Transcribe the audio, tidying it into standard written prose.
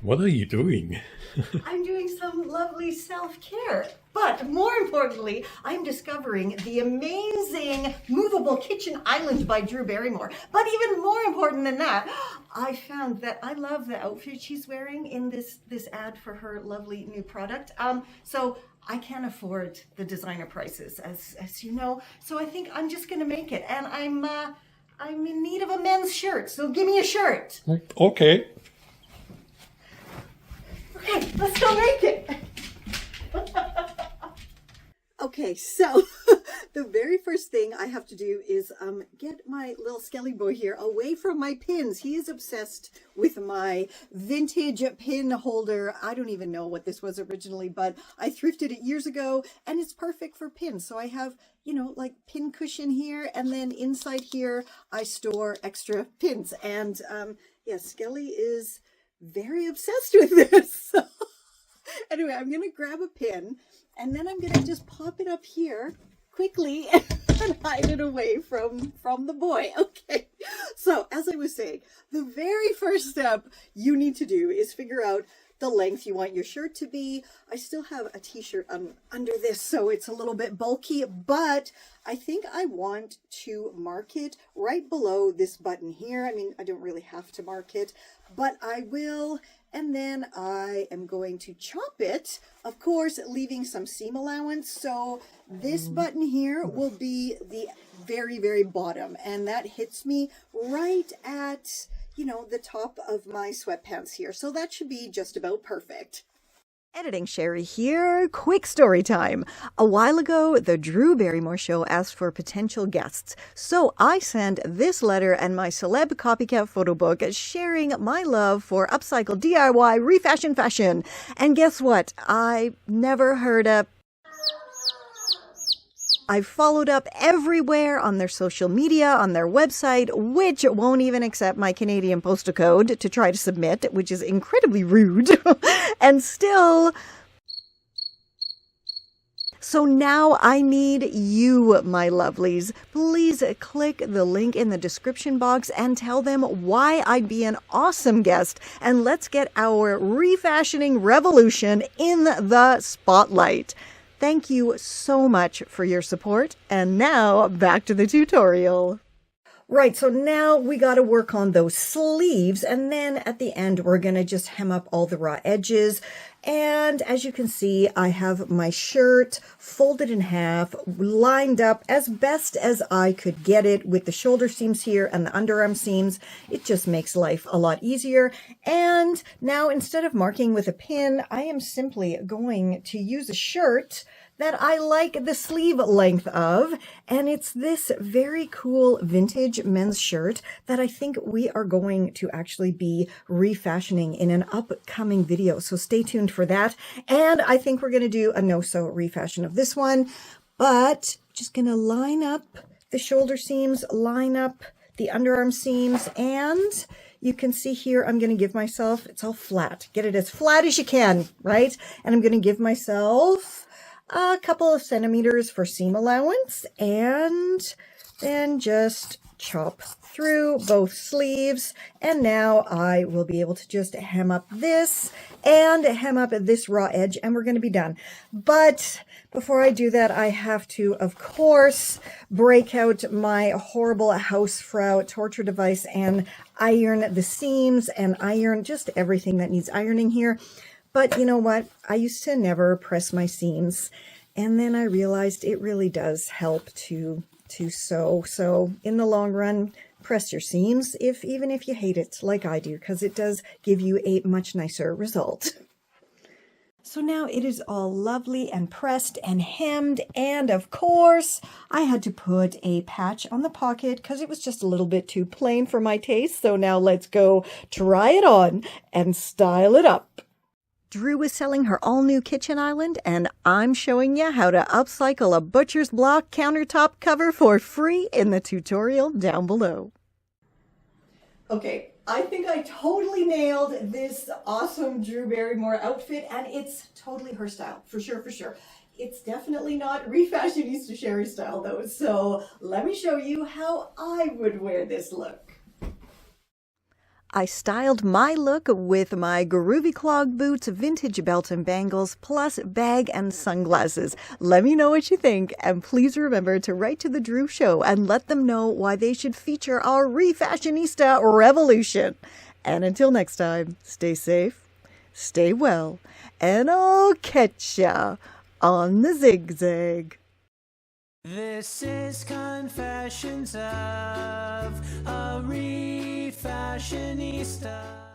What are you doing? I'm doing some lovely self-care, but more importantly, I'm discovering the amazing movable kitchen island by Drew Barrymore. But even more important than that, I found that I love the outfit she's wearing in this ad for her lovely new product. So I can't afford the designer prices, as you know. So I think I'm just gonna make it, and I'm in need of a men's shirt. So give me a shirt. Okay. Okay, let's go make it. Okay, so the very first thing I have to do is get my little Skelly boy here away from my pins. He is obsessed with my vintage pin holder. I don't even know what this was originally, but I thrifted it years ago and it's perfect for pins. So I have, you know, like pin cushion here, and then inside here I store extra pins. And yeah, Skelly is very obsessed with this. So anyway, I'm going to grab a pin and then I'm going to just pop it up here quickly and hide it away from the boy. Okay. So as I was saying, the very first step you need to do is figure out the length you want your shirt to be. I still have a t-shirt under this, so it's a little bit bulky, but I think I want to mark it right below this button here. I mean, I don't really have to mark it, but I will. And then I am going to chop it, of course, leaving some seam allowance. So this button here will be the very, very bottom, and that hits me right at, you know, the top of my sweatpants here. So that should be just about perfect. Editing Sheri here. Quick story time. A while ago, the Drew Barrymore show asked for potential guests. So I sent this letter and my celeb copycat photo book sharing my love for upcycle DIY refashion fashion. And guess what? I never heard a... I followed up everywhere on their social media, on their website, which won't even accept my Canadian postal code to try to submit, which is incredibly rude. And still... So now I need you, my lovelies. Please click the link in the description box and tell them why I'd be an awesome guest. And let's get our refashioning revolution in the spotlight. Thank you so much for your support. And now back to the tutorial. Right, so now we got to work on those sleeves, and then at the end we're going to just hem up all the raw edges. And as you can see, I have my shirt folded in half, lined up as best as I could get it with the shoulder seams here and the underarm seams. It just makes life a lot easier. And now instead of marking with a pin, I am simply going to use a shirt that I like the sleeve length of, and it's this very cool vintage men's shirt that I think we are going to actually be refashioning in an upcoming video, so stay tuned for that. And I think we're going to do a no-sew refashion of this one, but just going to line up the shoulder seams, line up the underarm seams, and you can see here I'm going to give myself, it's all flat, get it as flat as you can, right? And I'm going to give myself a couple of centimeters for seam allowance, and then just chop through both sleeves. And now I will be able to just hem up this and hem up this raw edge, and we're going to be done. But before I do that, I have to, of course, break out my horrible housefrau torture device and iron the seams and iron just everything that needs ironing here. But you know what? I used to never press my seams, and then I realized it really does help to sew. So in the long run, press your seams, even if you hate it like I do, because it does give you a much nicer result. So now it is all lovely and pressed and hemmed, and of course I had to put a patch on the pocket because it was just a little bit too plain for my taste. So now let's go try it on and style it up. Drew is selling her all-new kitchen island, and I'm showing you how to upcycle a butcher's block countertop cover for free in the tutorial down below. Okay, I think I totally nailed this awesome Drew Barrymore outfit, and it's totally her style, for sure, for sure. It's definitely not Refashionista Sheri style, though, so let me show you how I would wear this look. I styled my look with my groovy clog boots, vintage belt and bangles, plus bag and sunglasses. Let me know what you think, and please remember to write to the Drew Show and let them know why they should feature our Refashionista revolution. And until next time, stay safe, stay well, and I'll catch ya on the zigzag. This is Confessions of a Refashionista.